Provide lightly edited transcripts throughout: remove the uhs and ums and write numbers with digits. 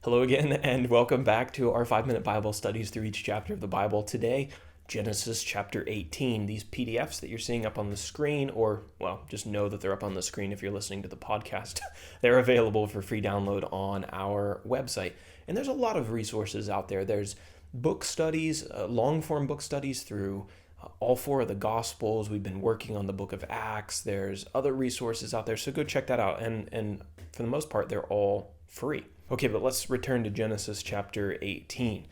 Hello again, and welcome back to our 5-minute Bible studies through each chapter of the Bible. Today, Genesis chapter 18. These PDFs that you're seeing up on the screen, or, well, just know that they're up on the screen if you're listening to the podcast. They're available for free download on our website. And there's a lot of resources out there. There's book studies, long-form book studies through all four of the Gospels. We've been working on the book of Acts. There's other resources out there, so go check that out. And for the most part, they're all free. Okay, but let's return to Genesis chapter 18.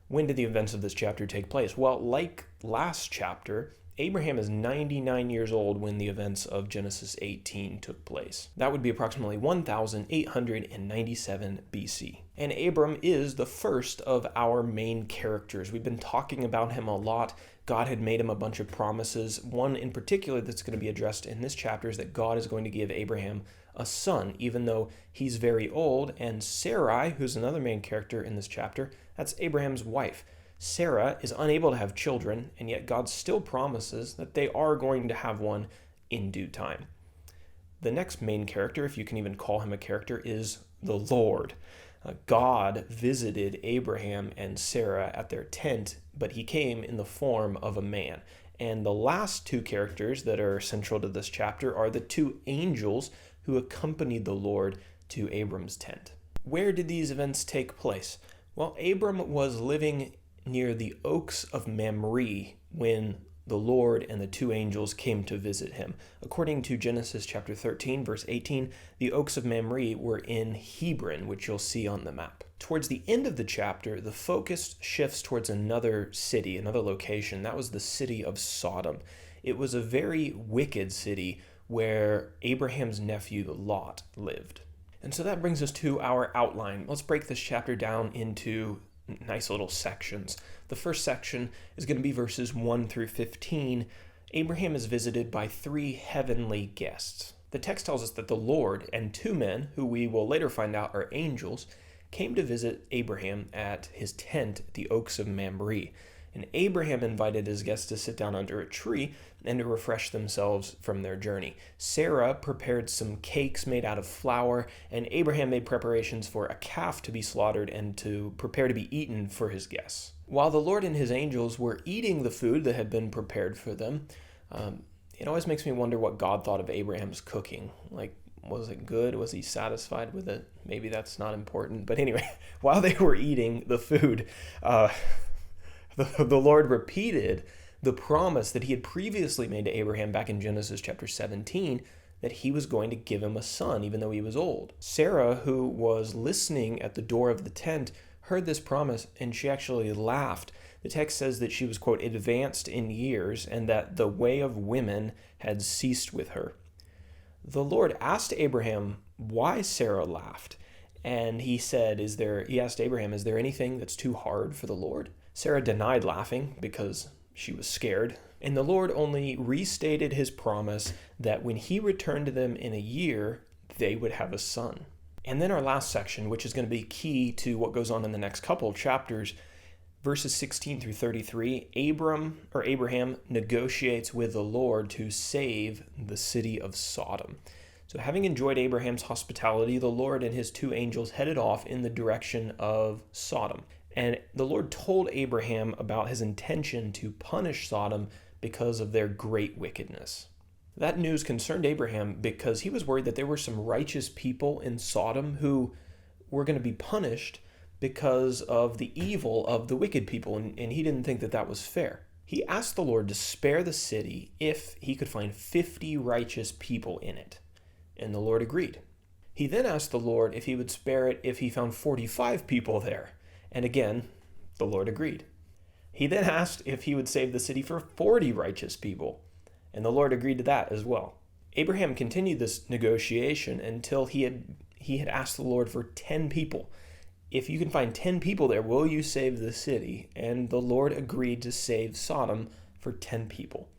When did the events of this chapter take place? Well, like last chapter, Abraham is 99 years old when the events of Genesis 18 took place. That would be approximately 1897 BC. And Abram is the first of our main characters. We've been talking about him a lot. God had made him a bunch of promises. One in particular that's going to be addressed in this chapter is that God is going to give Abraham a son, even though he's very old. And Sarai, who's another main character in this chapter, that's Abraham's wife. Sarah is unable to have children, and yet God still promises that they are going to have one in due time. The next main character, if you can even call him a character, is the Lord. God visited Abraham and Sarah at their tent, but he came in the form of a man. And the last two characters that are central to this chapter are the two angels who accompanied the Lord to Abram's tent. Where did these events take place? Well, Abram was living near the oaks of Mamre when the Lord and the two angels came to visit him. According to Genesis chapter 13, verse 18, the oaks of Mamre were in Hebron, which you'll see on the map. Towards the end of the chapter, the focus shifts towards another city, another location. That was the city of Sodom. It was a very wicked city where Abraham's nephew Lot lived. And so that brings us to our outline. Let's break this chapter down into nice little sections. The first section is going to be verses 1 through 15. Abraham is visited by three heavenly guests. The text tells us that the Lord and two men, who we will later find out are angels, came to visit Abraham at his tent at the oaks of Mamre. And Abraham invited his guests to sit down under a tree and to refresh themselves from their journey. Sarah prepared some cakes made out of flour, and Abraham made preparations for a calf to be slaughtered and to prepare to be eaten for his guests. While the Lord and his angels were eating the food that had been prepared for them, it always makes me wonder what God thought of Abraham's cooking. Like, was it good? Was he satisfied with it? Maybe that's not important. But anyway, while they were eating the food, the Lord repeated the promise that he had previously made to Abraham back in Genesis chapter 17, that he was going to give him a son, even though he was old. Sarah, who was listening at the door of the tent, heard this promise, and she actually laughed. The text says that she was, quote, advanced in years, and that the way of women had ceased with her. The Lord asked Abraham why Sarah laughed, and he asked Abraham, is there anything that's too hard for the Lord? Sarah denied laughing because she was scared, and the Lord only restated his promise that when he returned to them in a year, they would have a son. And then our last section, which is going to be key to what goes on in the next couple chapters, verses 16 through 33, Abraham negotiates with the Lord to save the city of Sodom. So having enjoyed Abraham's hospitality, the Lord and his two angels headed off in the direction of Sodom. And the Lord told Abraham about his intention to punish Sodom because of their great wickedness. That news concerned Abraham because he was worried that there were some righteous people in Sodom who were going to be punished because of the evil of the wicked people, and he didn't think that that was fair. He asked the Lord to spare the city if he could find 50 righteous people in it, and the Lord agreed. He then asked the Lord if he would spare it if he found 45 people there. And again, the Lord agreed. He then asked if he would save the city for 40 righteous people, and the Lord agreed to that as well. Abraham continued this negotiation until he had asked the Lord for 10 people. If you can find 10 people there, will you save the city? And the Lord agreed to save Sodom for 10 people.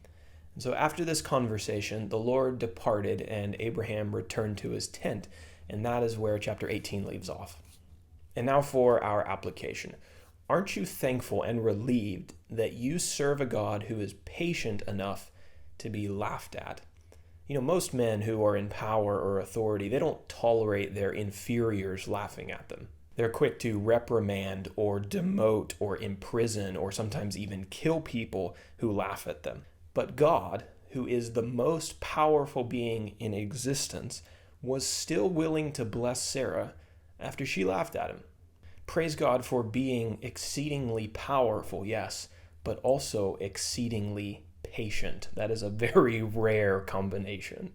And so after this conversation, the Lord departed and Abraham returned to his tent, and that is where chapter 18 leaves off. And now for our application. Aren't you thankful and relieved that you serve a God who is patient enough to be laughed at? You know, most men who are in power or authority, they don't tolerate their inferiors laughing at them. They're quick to reprimand or demote or imprison or sometimes even kill people who laugh at them. But God, who is the most powerful being in existence, was still willing to bless Sarah after she laughed at him. Praise God for being exceedingly powerful, yes, but also exceedingly patient. That is a very rare combination.